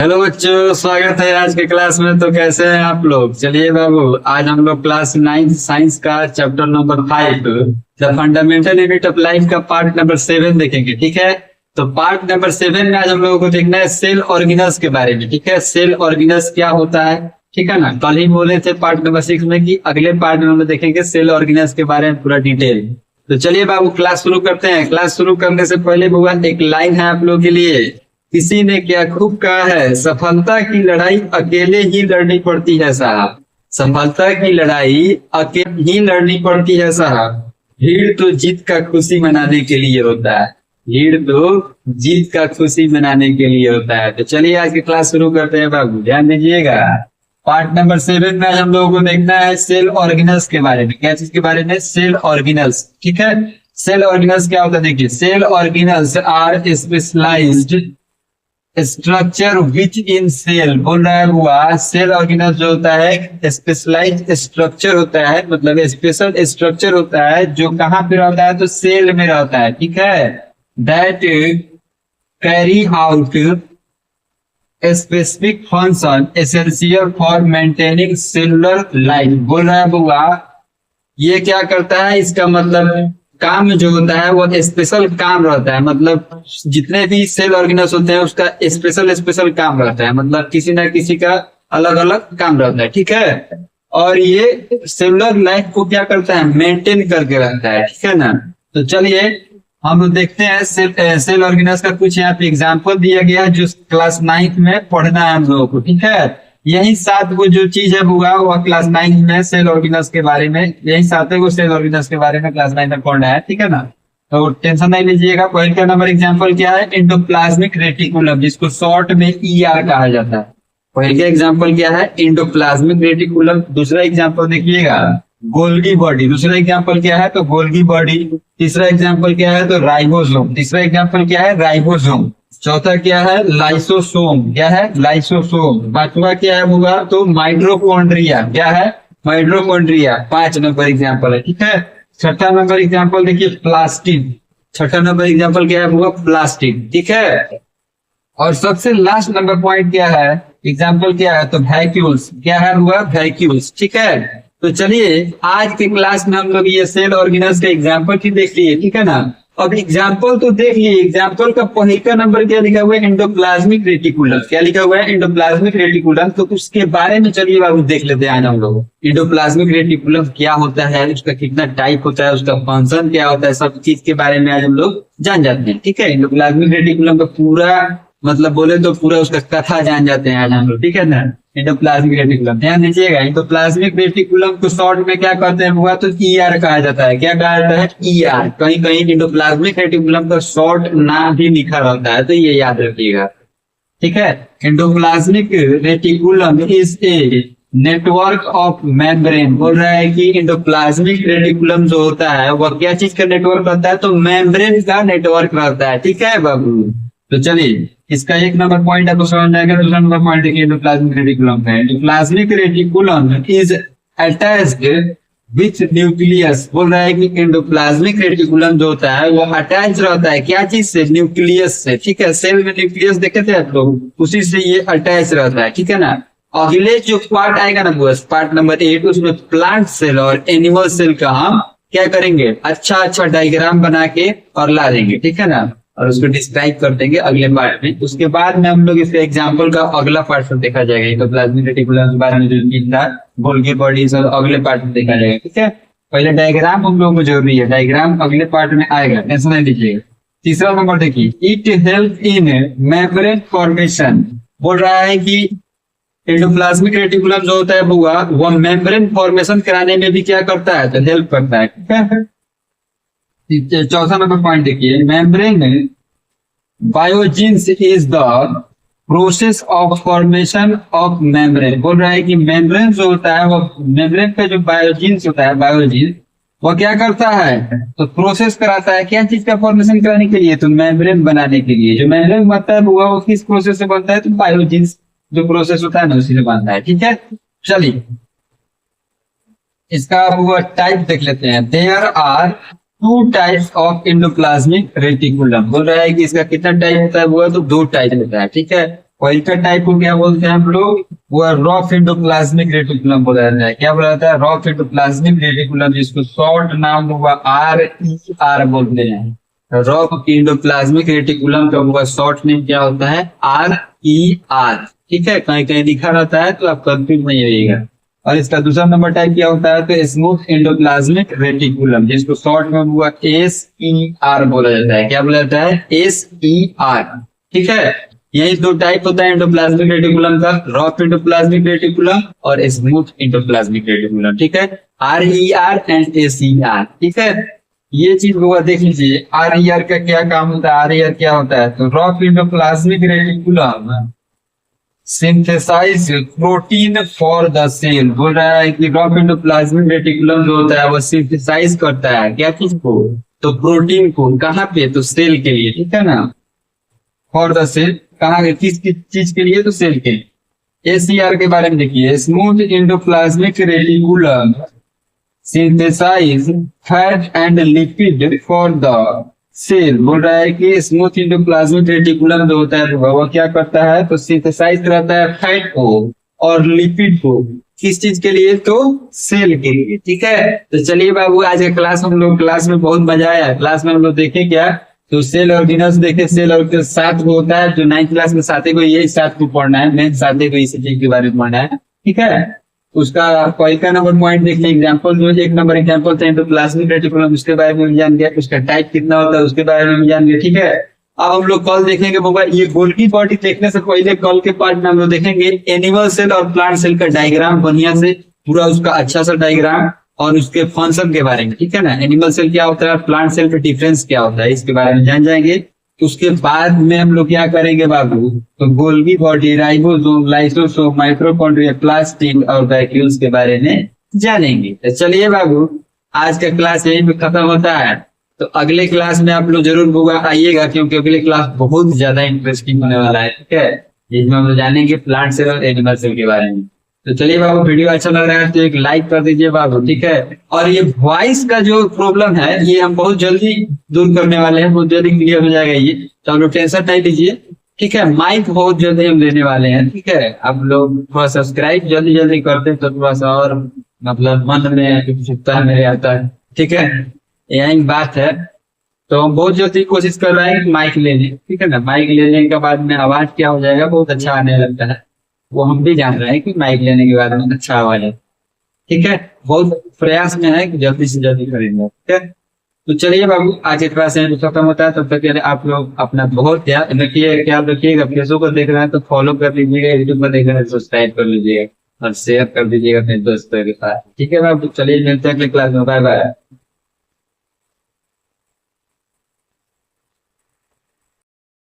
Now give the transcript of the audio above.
Hello बच्चों, स्वागत है आज के क्लास में। तो कैसे हैं आप लोग? चलिए बाबू, आज हम लोग क्लास 9 साइंस का chapter number 5 the fundamental unit of life का पार्ट नंबर 7 देखेंगे। ठीक है, तो पार्ट नंबर 7 में आज हम लोगों को देखना है सेल ऑर्गेनल्स के बारे में। ठीक है, सेल ऑर्गेनल्स क्या होता है, ठीक है ना। कल ही बोले थे पार्ट नंबर 6 में कि अगले पार्ट में हम लोग देखेंगे सेल ऑर्गेनल्स के बारे में पूरा डिटेल। तो चलिए बाबू क्लास शुरू करते हैं। क्लास शुरू करने से पहले भगवान एक लाइन है आप लोगों के लिए। किसी ने क्या खूब कहा है, सफलता की लड़ाई अकेले ही लड़नी पड़ती है साहब। सफलता की लड़ाई अकेले ही लड़नी पड़ती है साहब। भीड़ तो जीत का खुशी मनाने के लिए होता है। भीड़ तो जीत का खुशी मनाने के लिए होता है। तो चलिए आज की क्लास शुरू करते हैं बाबू, ध्यान दीजिएगा। पार्ट नंबर 7 में आज हम लोगों को देखना है सेल ऑर्गेनल्स के बारे में। क्या चीज के बारे में? Cell organelles. ठीक है, सेल ऑर्गेनल्स क्या होता है देखिए। Cell organelles are specialized structure which in cell. बोल रहा है हुआ सेल ऑर्गेनल्स जो होता है स्पेशलाइज्ड स्ट्रक्चर होता है, मतलब स्पेशल स्ट्रक्चर होता है जो कहाँ पे रहता है, तो सेल में रहता है। ठीक है, that carry out specific function essential for maintaining cellular life. बोल रहा है बुआ ये क्या करता है, इसका मतलब काम जो होता है वो स्पेशल काम रहता है। मतलब जितने भी सेल ऑर्गेनल्स होते हैं उसका स्पेशल काम रहता है, मतलब किसी ना किसी का अलग अलग काम रहता है। ठीक है, और ये सेलुलर लाइफ को क्या करता है, मेंटेन करके रखता है। ठीक है ना। तो चलिए हम देखते हैं सेल ऑर्गेनल्स का कुछ यहाँ पे एग्जाम्पल दिया गया जो क्लास 9 में पढ़ना है हम लोगों को। ठीक है, यही 7 को जो चीज है वो क्लास 9 में सेल ऑर्गेनल्स के बारे में, यही 7 को सेल ऑर्गेनल्स के बारे में क्लास 9 में पढ़ना है। ठीक है ना, तो टेंशन नहीं लीजिएगा। पहले नंबर एग्जाम्पल क्या है, इंडोप्लाज्मिक रेटिकुलम, जिसको शॉर्ट में ईआर कहा जाता है। पहले एग्जाम्पल क्या है, इंडोप्लाज्मिक रेटिकुलम। दूसरा एग्जाम्पल देखिएगा गोल्गी बॉडी। दूसरा एग्जाम्पल क्या है, तो गोल्गी बॉडी। तीसरा एग्जाम्पल क्या है, तो राइबोसोम। तीसरा एग्जाम्पल क्या है, राइबोसोम। चौथा क्या है, लाइसोसोम। क्या है, लाइसोसोम। पांचवा क्या है होगा, तो माइटोकॉन्ड्रिया। क्या है, माइटोकॉन्ड्रिया। 5 नंबर एग्जाम्पल है। ठीक है, छठा नंबर एग्जाम्पल देखिए प्लास्टिड। छठा नंबर एग्जाम्पल क्या है होगा, प्लास्टिड। ठीक है, और सबसे लास्ट नंबर पॉइंट क्या है, एग्जाम्पल क्या है, तो वैक्यूल्स। क्या है हुआ, वैक्यूल्स। ठीक है, तो चलिए आज के क्लास में हम लोग ये सेल ऑर्गेनल्स के एग्जाम्पल की देख लिए। ठीक है ना, अब एग्जाम्पल तो देख लिए। एग्जाम्पल का पहले का नंबर क्या लिखा हुआ है, इंडोप्लाज्मिक रेटिकुलम। क्या लिखा हुआ है, इंडोप्लाज्मिक रेटिकुलम। तो उसके बारे में चलिए बाबू देख लेते हैं हम लोग। इंडोप्लाज्मिक रेटिकुलम क्या होता है, उसका कितना टाइप होता है, उसका फंक्शन क्या होता है, सब चीज के बारे में आज हम लोग जान जाते हैं। ठीक है, इंडोप्लाज्मिक रेटिकुलम का पूरा मतलब बोले तो पूरा उसका कथा जान जाते हैं आज हम लोग। ठीक है ना, इंडोप्लाज्मिक रेटिकुलम ध्यान दीजिएगा। इंडोप्लाज्मिक रेटिकुलम को शॉर्ट में क्या कहते हैं हुआ, तो ईआर कहा जाता है। क्या कहा जाता है, ईआर। कहीं कहीं इंडोप्लाज्मिक रेटिकुलम का शॉर्ट नाम भी लिखा रहता है, तो ये याद रखिएगा। ठीक है, endoplasmic reticulum is a network of membrane. बोल रहा है कि इंडोप्लाज्मिक रेटिकुलम जो होता है वह क्या चीज का नेटवर्क रहता है, तो मेम्ब्रेन का नेटवर्क रहता है। ठीक है बाबू, तो चलिए इसका एक नंबर पॉइंट आपको समझ में आएगा। दूसरा नंबर पॉइंट देखिए इंडोप्लाज्मिक रेटिकुलम है। Endoplasmic reticulum is attached with nucleus. बोल रहा है कि इंडोप्लाज्मिक रेटिकुलम जो होता है वो अटैच रहता है क्या चीज से, न्यूक्लियस से। ठीक है, सेल में न्यूक्लियस देखे थे आप लोग, उसी से ये अटैच रहता है। ठीक है ना, अगले जो पार्ट आएगा ना बस पार्ट नंबर 8, उसमें प्लांट सेल और एनिमल सेल का हम क्या करेंगे, अच्छा डायग्राम बना के और ला देंगे। ठीक है ना, और उसको डिस्क्राइब कर देंगे अगले पार्ट में। उसके बाद में हम लोग इसके एग्जाम्पल का अगला पार्ट में देखा जाएगा। इंडोप्लाज्मिक रेटिकुलम के बारे में जो चीज था, गोल्गी बॉडी, सब अगले पार्ट में देखा जाएगा। ठीक है, पहले डायग्राम हम लोगों को जरूरी है, डायग्राम अगले पार्ट में आएगा, टेंशन नहीं लीजिएगा। तीसरा नंबर देखिए, it help in membrane formation. बोल रहा है कि इंडोप्लाज्मिक रेटिकुलम जो होता है वो मेम्ब्रेन फॉर्मेशन कराने में भी क्या करता है, तो हेल्प करता है। ठीक है, चौथा नंबर पॉइंट देखिए, membrane biogenesis is the process of formation of membrane. बोल रहा है कि मेम्ब्रेन जो होता है वो मेम्ब्रेन का जो बायोजिन्स होता है, बायोजिन वो क्या करता है, तो प्रोसेस कराता है क्या चीज का फॉर्मेशन कराने के लिए, तो मेम्ब्रेन बनाने के लिए। जो मेम्ब्रेन बनता है वो किस प्रोसेस से बनता है, तो बायोजिन्स जो प्रोसेस होता है ना उसी से बनता है। ठीक है, चलिए इसका वो टाइप देख लेते हैं। There are 2 types of endoplasmic reticulum. बोल रहा है कि इसका कितना टाइप होता है, वो तो 2 टाइप होता है। ठीक है, ऑयल का टाइप को क्या बोलते हैं हम लोग, वो रॉफ एंडोप्लाज्मिक रेटिकुलम बोला जाता है। क्या बोला जाता है? रॉफ एंडोप्लाज्मिक रेटिकुलम, जिसको शॉर्ट नाम हुआ RER बोलते हैं। रॉफ एंडोप्लाज्मिक रेटिकुलम का हुआ शॉर्ट नेम क्या होता है? RER। ठीक है, कहीं कहीं लिखा रहता है तो आप कंफ्यूज नहीं होइएगा। और इसका दूसरा नंबर टाइप क्या होता है? तो स्मूथ एंडोप्लाज्मिक रेटिकुलम, जिसको शॉर्ट में हुआ SER बोला जाता है। क्या बोला जाता है? SER। ठीक है, यही दो टाइप होता है एंडोप्लाज्मिक रेटिकुलम का, रॉफ एंडोप्लाज्मिक रेटिकुलम और स्मूथ एंडोप्लाज्मिक रेटिकुलम। ठीक है, RER एंड SER। ठीक है, ये चीज हुआ देख लीजिए। RER का क्या काम होता है? RER क्या होता है? तो rough endoplasmic reticulum synthesize protein for the cell. बोल रहा है कि रॉफ एंडोप्लाज्मिक रेटिकुलम जो होता है वो सिंथेसाइज करता है क्या चीज को? तो प्रोटीन को। कहाँ पे? तो सेल के लिए। ठीक है ना, फॉर द सेल, कहाँ किस चीज के लिए? तो सेल के लिए। SER के बारे में देखिए, smooth endoplasmic reticulum synthesize fat and lipid for the cell. बोल रहा है कि स्मूथ एंडोप्लाज्मिक रेटिकुलम जो होता है वो क्या करता है? तो सिंथेसाइज कराता है फैट को और लिपिड को। किस चीज के लिए? तो सेल के लिए। ठीक है, तो चलिए बाबू, आज के क्लास में हम लोग, क्लास में बहुत मजा आया। क्लास में हम लोग देखे क्या? तो सेल ऑर्गेनल्स देखे, सेल और सात को होता है, जो 9th क्लास में साथे को यही सात को पढ़ना है, मेन साथे को इसी चीज के बारे में पढ़ना है। ठीक है, उसका कोई का नंबर पॉइंट देखिए, एग्जांपल जो एक नंबर एग्जांपल थे एंडोप्लाज्मिक रेटिकुलम, उसके बारे में जान गया, उसका टाइप कितना होता है उसके बारे में जान गया। ठीक है, अब हम लोग कल देखेंगे मोबाइल, ये गोल्गी बॉडी देखने से पहले कल के पार्ट में हम लोग देखेंगे एनिमल सेल और प्लांट सेल का डायग्राम, बढ़िया से पूरा उसका अच्छा सा डायग्राम और उसके फंक्शन के बारे में। ठीक है ना, एनिमल सेल क्या होता है, प्लांट सेल का डिफरेंस क्या होता है, इसके बारे में जान जाएंगे। उसके बाद में हम लोग क्या करेंगे बाबू? तो Golgi body, ribosome, lysosome, mitochondria, plastid और वैक्यूल्स के बारे में जानेंगे। तो चलिए बाबू, आज का क्लास यहीं पे खत्म होता है। तो अगले क्लास में आप लोग जरूर होगा आइएगा, क्योंकि अगले क्लास बहुत ज्यादा इंटरेस्टिंग होने वाला है। ठीक है, जिसमें हम लोग जानेंगे प्लांट सेल और एनिमल सेल के बारे में। तो चलिए बाबू, वीडियो अच्छा लग रहा है तो एक लाइक कर दीजिए बाबू। ठीक है, और ये वॉइस का जो प्रॉब्लम है ये हम बहुत जल्दी दूर करने वाले हैं, बहुत जल्दी क्लियर हो जाएगा ये, तो आप लोग टेंशन नहीं लीजिए। ठीक है, माइक बहुत जल्दी हम देने वाले हैं। ठीक है, आप लोग थोड़ा सब्सक्राइब जल्दी जल्दी करते हैं तो थोड़ा सा और मतलब मन में उत्साह मेरे आता है। ठीक है, यही बात है। तो हम बहुत जल्दी कोशिश कर रहे हैं कि माइक ले लें। ठीक है ना, माइक लेने के बाद में आवाज क्या हो जाएगा, बहुत अच्छा आने लगता है। वो हम भी जान रहे हैं कि माइक लेने के बाद में अच्छा आवाज है। ठीक है, बहुत प्रयास में है कि जल्दी से जल्दी करेंगे। ठीक है, तो चलिए बाबू, आज के क्लास में खत्म होता है। तब तक के लिए आप लोग अपना बहुत ध्यान रखिए, ख्याल रखिएगा। फेसबुक पर देख रहे हैं तो फॉलो कर लीजिएगा, यूट्यूब पर देख रहे हैं तो सब्सक्राइब कर लीजिएगा और शेयर कर दीजिएगा अपने दोस्तों के साथ। ठीक है बाबू, चलिए मिलते हैं अगले क्लास में। Bye bye.